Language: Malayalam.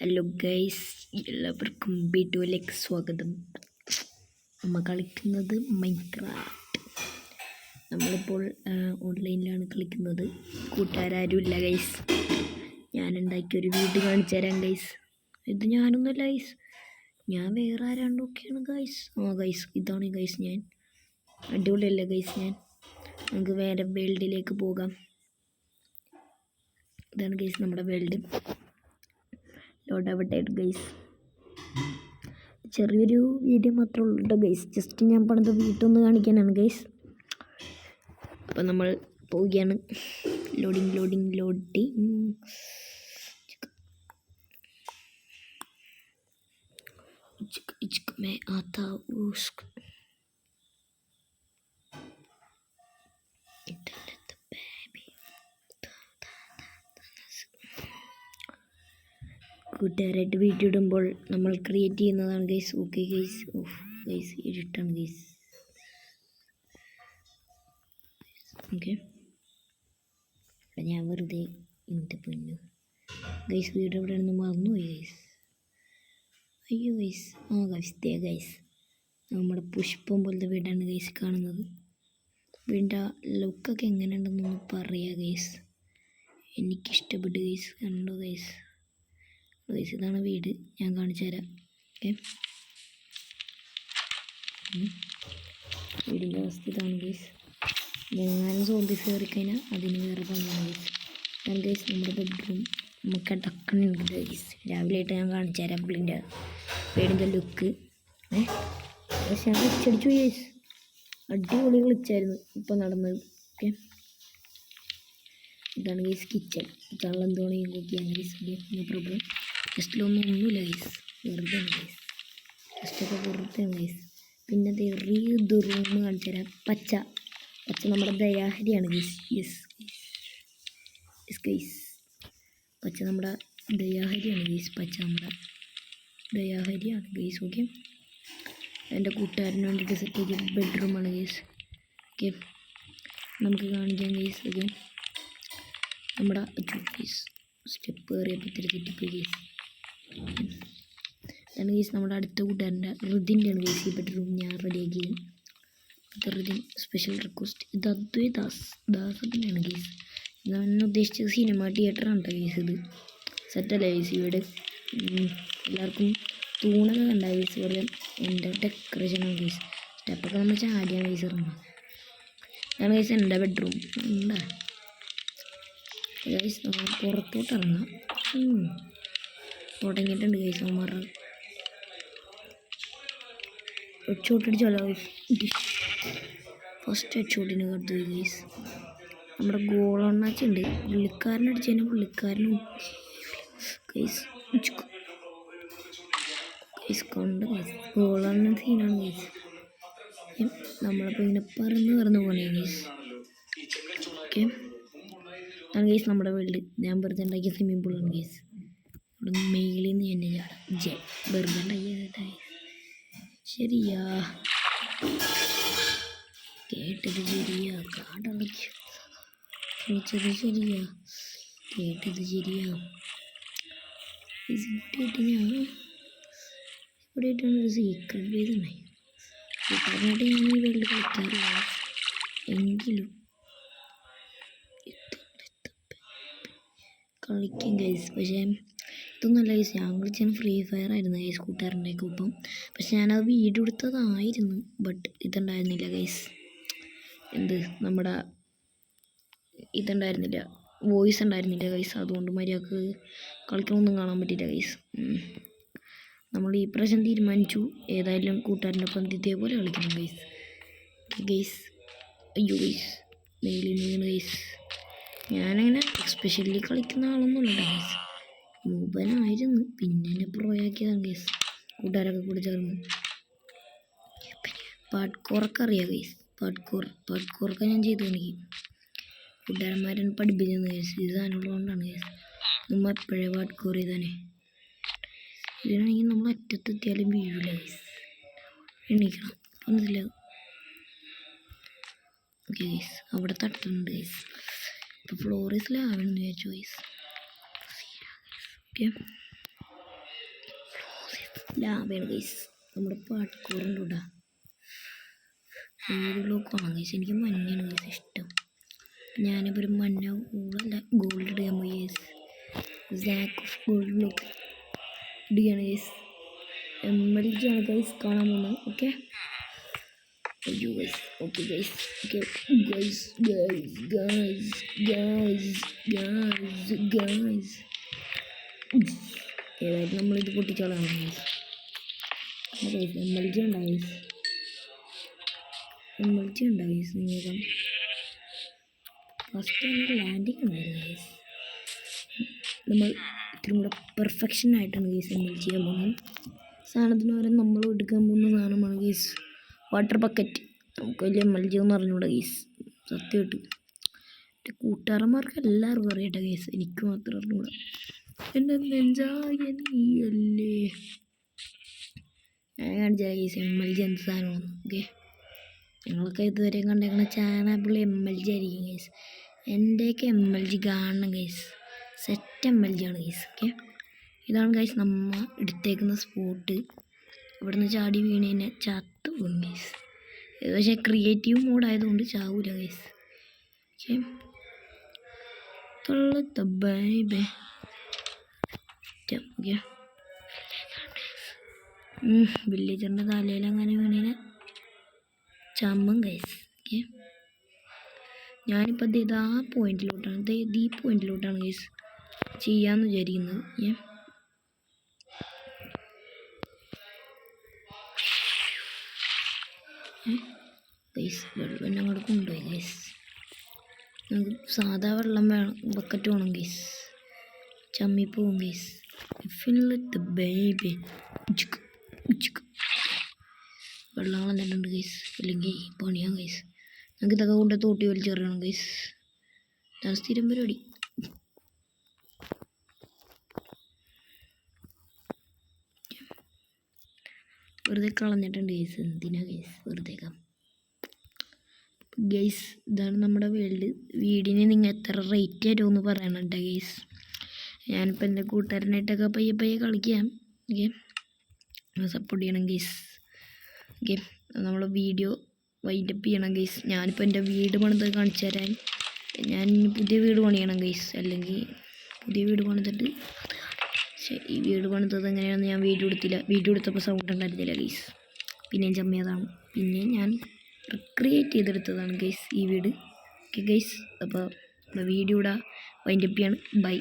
ഹലോ ഗൈസ്, എല്ലാവർക്കും വീഡിയോയിലേക്ക് സ്വാഗതം. നമ്മൾ കളിക്കുന്നത് മൈൻക്രാഫ്റ്റ്. നമ്മളിപ്പോൾ ഓൺലൈനിലാണ് കളിക്കുന്നത്. കൂട്ടുകാരും ഇല്ല ഗൈസ്. ഞാനുണ്ടാക്കിയൊരു വീഡിയോ കാണിച്ചു തരാം ഗൈസ്. ഇത് ഞാനൊന്നുമല്ല ഗൈസ്, ഞാൻ വേറെ ആരാണ്ടൊക്കെയാണ് ഗൈസ്. ഗൈസ്, ഇതാണ് ഗൈസ് ഞാൻ. അടിപൊളിയല്ലേ ഗൈസ് ഞാൻ. നമുക്ക് വേറെ വേൾഡിലേക്ക് പോകാം. ഇതാണ് ഗൈസ് നമ്മുടെ വേൾഡ്. ലോഡാവട്ടെ ഗൈസ്. ചെറിയൊരു വീഡിയോ മാത്രമേ ഉള്ളൂ കേട്ടോ ഗൈസ്. ജസ്റ്റ് ഞാൻ പണിത വീട്ടൊന്ന് കാണിക്കാനാണ് ഗൈസ്. അപ്പം നമ്മൾ പോവുകയാണ്. ലോഡിങ് मैं आता उसको കൂട്ടുകാരായിട്ട് വീഡിയോ ഇടുമ്പോൾ നമ്മൾ ക്രിയേറ്റ് ചെയ്യുന്നതാണ് ഗൈസ്. Okay guys. ഗൈസ് ഇരുട്ടാണ് ഗൈസ്. ഓക്കെ, ഞാൻ വെറുതെ എൻ്റെ പൊന്നു ഗൈസ് വീട് എവിടെയാണെന്ന് മറന്നുപോയി ഗൈസ്. അയ്യോ ഗൈസ്. ഗൈസ് ഗൈസ് നമ്മുടെ പുഷ്പം പോലത്തെ വീടാണ് ഗൈസ് കാണുന്നത്. വീടിൻ്റെ ലുക്കൊക്കെ എങ്ങനെയുണ്ടെന്നൊന്ന് പറയാം ഗൈസ്. എനിക്കിഷ്ടപ്പെട്ടു ഗൈസ്. കണ്ടോ ഗൈസ്. ഗൈസ് ഇതാണ് വീട്, ഞാൻ കാണിച്ചു തരാം. ഓക്കെ, വീടിൻ്റെ അവസ്ഥ ഇതാണ് ഗൈസ്. എങ്ങാനും സോംബീസ് കയറിക്കഴിഞ്ഞാൽ അതിന് വേറെ പണിയാണ് ഗൈസ്. ഇതാണ് ഗൈസ് നമ്മുടെ ബെഡ്റൂം. നമുക്ക് അടക്കണുണ്ട് ഗൈസ്. രാവിലെ ആയിട്ട് ഞാൻ കാണിച്ചു തരാം വീടിൻ്റെ ലുക്ക്. പക്ഷെ ഞാൻ വെച്ചടിച്ചു ഗൈസ്. അടിപൊളി കളിച്ചായിരുന്നു ഇപ്പം നടന്നത്. ഓക്കെ, ഇതാണ് ഗൈസ് കിച്ചൺ. കിച്ചണിൽ എന്തുവേണമെങ്കിൽ നോക്കിയാണ് ഗൈസ്. No problem. ജസ്റ്റിലൊന്നുമില്ല ഗൈസ്, വെറുതെ ഗൈസ്. ജസ്റ്റൊക്കെ വെറുതെ ഗൈസ്. പിന്നെ ഇത് റൂം കാണിച്ചു തരാം. പച്ച നമ്മുടെ ദയാഹരിയാണ് ഗൈസ്. യെസ് ഗൈസ്, പച്ച നമ്മുടെ ദയാഹരിയാണ് ഗൈസ്. പച്ച നമ്മുടെ ദയാഹരിയാണ് ഗൈസ്. ഓക്കെ, എൻ്റെ കൂട്ടുകാരന് വേണ്ടിയിട്ട് സെറ്റ് ചെയ്ത ബെഡ്റൂമാണ് ഗൈസ്. ഓക്കെ, നമുക്ക് കാണിക്കാം ഗൈസ്. ഓക്കെ, നമ്മുടെ ഗൈസ് സ്റ്റെപ്പ് കയറിയപ്പോൾ ഇത്തിരി തെറ്റിപ്പോയി ഗൈസ്. അതാണ് ഗൈസ് നമ്മുടെ അടുത്ത കൂട്ടുകാരൻ്റെ ഋതിൻ്റെയാണ് ഗൈസ് ഈ ബെഡ്റൂം ഞാൻ റെഡിയാക്കിയത്. അടുത്ത ഋതിൻ സ്പെഷ്യൽ റിക്വസ്റ്റ്. ഇത് അദ്വൈ ദാസത്തിൻ്റെയാണ് ഗൈസ്. ഞാൻ ഉദ്ദേശിച്ചത് സിനിമ തിയേറ്ററാണ് കേട്ടോ ഗൈസ്. ഇത് സെറ്റല്ലേ ഗൈസ് ഈ വീട്. എല്ലാവർക്കും തൂണൊക്കെ കണ്ട ഗൈസ്. പോലെ എൻ്റെ ഡെക്കറേഷനാണ് ഗൈസ്. സ്റ്റെപ്പൊക്കെ നമ്മൾ ചാടിയാണ് ഗൈസ് ഇറങ്ങുന്നത്. അതാണ് ഗൈസ് എൻ്റെ ബെഡ്റൂം. എന്താ ഗൈസ്, നമ്മൾ പുറത്തോട്ട് ഇറങ്ങാം. തുടങ്ങിയിട്ടുണ്ട് ഗൈസ്. അവന്മാർ ഹെഡ്ഷോട്ടടിച്ചാലോ ഗൈസ്. ഫസ്റ്റ് ഹെഡ്ഷോട്ടിന് കടത്തു ഗൈസ്. നമ്മുടെ ഗോളണ്ണാച്ചുണ്ട്. പുള്ളിക്കാരനടിച്ചതിന് പുള്ളിക്കാരനും ഗൈസ് കണ്ട് ഗൈസ്. ഗോളണ്ണ സീനാണ് ഗൈസ്. നമ്മളപ്പോൾ ഇങ്ങനെ പറന്ന് പോകണേ ഗൈസ്. ഓക്കെ, ആണ് ഗൈസ് നമ്മുടെ വേൾഡ്. ഞാൻ വെറുതെ ഉണ്ടാക്കിയ സ്വിമ്മിംഗ് പൂളാണ് ഗൈസ്. ഇവിടെ മെയിലിൽ നിന്ന് തന്നെ ചാടാം. വെറുതെ ഉണ്ടാക്കിയത് ശരിയാ. കേട്ടത് ശരിയാ. കാടടച്ചു ചോദിച്ചത് ശരിയാ. കേട്ടത് ശരിയാ. ഇവിടെ ആയിട്ടാണ് ഒരു സീക്രട്ട് ബേസ് ഉണ്ടായി. സീക്രട്ടായിട്ട് ഞാൻ ഈ വേൾഡ് കളിക്കാറില്ല എങ്കിലും കളിക്കും ഗൈസ്. പക്ഷേ ഇതൊന്നുമല്ല ഗൈസ്. ഞാൻ കളിച്ചാൽ ഫ്രീ ഫയർ ആയിരുന്നു ഗൈസ് കൂട്ടുകാരൻ്റെ ഒപ്പം. പക്ഷെ ഞാനത് വീഡിയോ എടുത്തതായിരുന്നു. ബട്ട് ഇതുണ്ടായിരുന്നില്ല ഗൈസ്. നമ്മുടെ ഇതുണ്ടായിരുന്നില്ല, വോയിസ് ഉണ്ടായിരുന്നില്ല ഗൈസ്. അതുകൊണ്ട് മര്യാദക്ക് കളിക്കണമൊന്നും കാണാൻ പറ്റില്ല ഗൈസ്. നമ്മൾ ഈ പ്രാവശ്യം തീരുമാനിച്ചു ഏതായാലും കൂട്ടുകാരൻ്റെ ഒപ്പം ഇതേപോലെ കളിക്കണം ഗൈസ്. അയ്യോ ഗൈസ്, മെയിലിൽ നിന്ന് ഗൈസ്. ഞാനങ്ങനെ എക്സ്പെഷ്യലി കളിക്കുന്ന ആളൊന്നുമല്ല ഗൈസ്. മൂപ്പനായിരുന്നു, പിന്നെ എന്നെ പ്രോയാക്കിയതാണ് ഗൈസ്. കൂട്ടുകാരൊക്കെ കൂടി ചേർന്ന് പാഡ്കോറൊക്കെ അറിയാം ഗൈസ്. പാഡ്കോറൊക്കെ ഞാൻ ചെയ്തു. എനിക്ക് കൂട്ടുകാരന്മാരാണ് പഠിപ്പിച്ചത് ഗൈസ്. ഇത് സാധനമുള്ളതുകൊണ്ടാണ് ഗൈസ്. നമ്മൾ എപ്പോഴേ പാഡ്കോർ ചെയ്താനേ. ഇതിനാണെങ്കിൽ നമ്മൾ അറ്റത്തെത്തിയാലും വീഴില്ല ഗൈസ്. എണീക്കണം ഒന്നുമില്ല. ഓക്കെ ഗൈസ്, അവിടെ തട്ടുന്നുണ്ട് ഗൈസ്. ഇപ്പോൾ ഫ്ലോറീസിലാവണമെന്ന് വിചാരിച്ചു ഗൈസ്. Okay, ലാഭയാണ് guys. നമ്മുടെ പാട്ട്കൂറുണ്ട് കേട്ടോ. ഏത് ബ്ലോക്കാണ് ഗൈസ്? എനിക്ക് മഞ്ഞയാണ് ഗൈസ് ഇഷ്ടം. ഞാനിപ്പോൾ ഒരു മഞ്ഞ ഗോൾഡ് ഇടാൻ പോയി guys. Sack of gold block ഇടുകയാണ് ഗൈസ്. MLG ആണ് ഗൈസ് കാണാൻ പോകുന്നത്. ഓക്കെ അയ്യോ guys. Okay guys. Okay guys guys guys guys guys guys ഏതായാലും നമ്മളിത് പൊട്ടിച്ചോളാം ഗൈസ്. ഗൈസ് MLG ഉണ്ടോ ഗൈസ്? MLG ഉണ്ടോ ഗൈസ്? നിങ്ങൾക്ക് ഫസ്റ്റ് തന്നെ ലാൻഡിങ് ഉണ്ടായിരുന്നു ഗൈസ്. നമ്മൾ ഇത്തിരി കൂടെ പെർഫെക്ഷൻ ആയിട്ടാണ് ഗൈസ് MLG ചെയ്യാൻ പോകുന്നത്. സാധനത്തിന് പകരം നമ്മൾ എടുക്കാൻ പോകുന്ന സാധനമാണ് ഗൈസ് വാട്ടർ ബക്കറ്റ്. നമുക്ക് വലിയ MLG എന്ന് പറഞ്ഞുകൂടെ ഗൈസ്. സത്യമായിട്ട് എൻ്റെ കൂട്ടുകാരന്മാർക്ക് എല്ലാവർക്കും അറിയട്ടെ ഗൈസ്, എനിക്ക് മാത്രം അറിഞ്ഞുകൂടാ. എൻ്റെ നെഞ്ചായ നീയല്ലേ ഞാൻ കാണിച്ചാൽ ഗൈസ് MLG എന്ത് സാധനമാണ്. ഓക്കെ ഞങ്ങളൊക്കെ ഇതുവരെ കണ്ടേക്കുന്ന ചാനാപ്പിള്ളി MLG ആയിരിക്കും ഗൈസ്. എൻ്റെയൊക്കെ MLG കാണണം ഗൈസ്. സെറ്റ് MLG ആണ് ഗൈസ്. ഓക്കെ ഇതാണ് ഗൈസ് നമ്മ എടുത്തേക്കുന്ന സ്പോട്ട്. ഇവിടുന്ന് ചാടി വീണതിനെ ചത്തു പോകും ഗൈസ്. ഇത് പക്ഷേ ക്രിയേറ്റീവ് മോഡായതുകൊണ്ട് ചാവൂല ഗൈസ്. ഓക്കെ ബൈബേ ഓക്കെ വില്ലേജറിൻ്റെ തലയിൽ അങ്ങനെ വീണേനെ ചമ്മം ഗൈസ്. ഓക്കെ ഞാനിപ്പോൾ ഇത് ആ പോയിന്റിലോട്ടാണ് ഈ പോയിന്റിലോട്ടാണ് ഗൈസ് ചെയ്യാമെന്ന് വിചാരിക്കുന്നത്. ഗൈസ് വെള്ളം ഞങ്ങളുടെ കൊണ്ടുപോയി ഗൈസ്. നമുക്ക് സാധാ വെള്ളം വേണം, ബക്കറ്റ് വേണം ഗൈസ്. ചമ്മിപ്പോവും ഗൈസ്. ബേബി വെള്ളം കളഞ്ഞിട്ടുണ്ട് ഗൈസ്, അല്ലെങ്കിൽ പണിയാം ഗൈസ്. നമുക്ക് ഇതൊക്കെ കൊണ്ട് തോട്ടി വലിച്ചെറിയണം ഗൈസ്. ഇതാണ് സ്ഥിരം പരിപാടി. വെറുതെ കളഞ്ഞിട്ടുണ്ട് ഗൈസ്. എന്തിനാ ഗൈസ് വെറുതെ ഗൈസ്. ഇതാണ് നമ്മുടെ വേൾഡ്. വീടിന് നിങ്ങൾ എത്ര റേറ്റ് തരുമെന്ന് പറയണുണ്ട് ഗൈസ്. ഞാനിപ്പോൾ എൻ്റെ കൂട്ടുകാരനായിട്ടൊക്കെ പയ്യെ കളിക്കാം. ഓക്കെ സപ്പോർട്ട് ചെയ്യണം ഗൈസ്. ഓക്കെ നമ്മൾ വീഡിയോ വൈൻഡപ്പ് ചെയ്യണം ഗൈസ്. ഞാനിപ്പോൾ എൻ്റെ വീട് പണിത് കാണിച്ചു തരാൻ. ഞാൻ പുതിയ വീട് പണിയണം ഗൈസ്, അല്ലെങ്കിൽ പുതിയ വീട് പണിതിട്ട് ഈ വീട് പണിതത് എങ്ങനെയാണെന്ന് ഞാൻ വീഡിയോ എടുത്തില്ല. വീഡിയോ എടുത്തപ്പോൾ സൗണ്ട് ഉണ്ടായിരുന്നില്ല ഗൈസ്. പിന്നെയും ചമ്മിയതാണ്. പിന്നെ ഞാൻ റിക്രിയേറ്റ് ചെയ്തെടുത്തതാണ് ഗൈസ് ഈ വീട്. ഓക്കെ ഗൈസ് അപ്പോൾ വീഡിയോ ഇവിടെ വൈൻഡപ്പ് ചെയ്യാണ്. ബൈ.